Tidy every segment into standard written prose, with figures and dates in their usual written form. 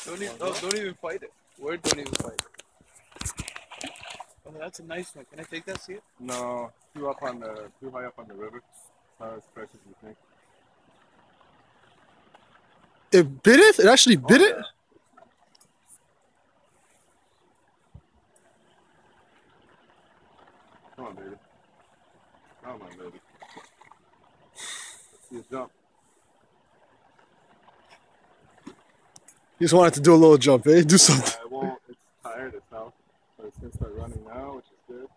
Don't even fight it. Word, don't even fight it. Oh, that's a nice one. Can I take that, see it? No, too high up on the river. It's not as fresh as you think. It bit it? It actually bit it? Yeah. Come on, baby. Come on, baby. Let's see it jump. You just wanted to do a little jump, eh? Do something. It won't. It's tired itself, but it's gonna start running now, which is good.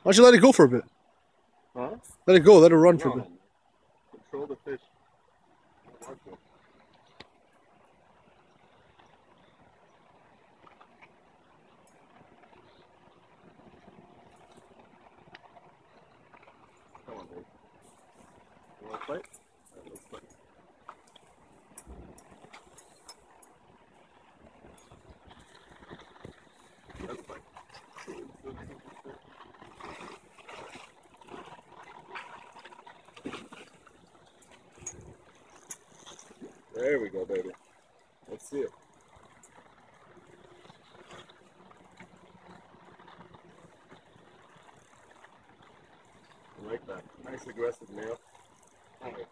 Why don't you let it go for a bit? Huh? Let it go. Let it run for a bit. Control the fish. Watch it. Come on, baby. You want to fight? All right, let's fight. Let's fight. There we go, baby. Let's see it. I like that. Nice aggressive nail. All right.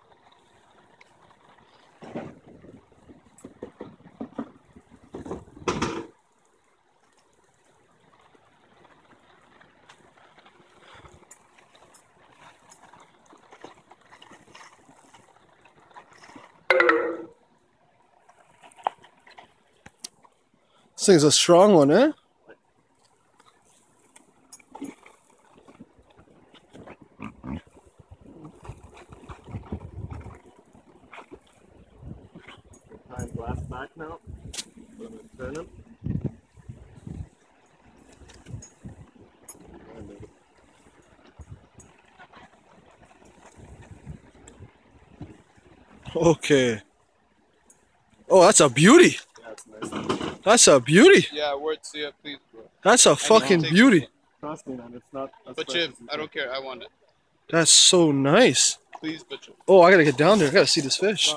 This thing's a strong one, eh? Tying glass back now. So I'm going to turn him. Okay. Oh, that's a beauty. Yeah, it's nice. That's a beauty. Yeah, word, see it, please, bro. That's a fucking beauty. Trust me, man. It's not. But Chip, I don't care. I want it. That's so nice. Please, Butcher. Oh, I gotta get down there. I gotta see this fish.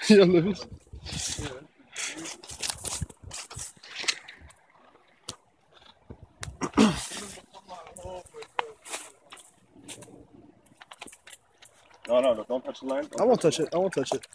Yeah, Lewis. No, don't touch the line. I won't touch it. I won't touch it.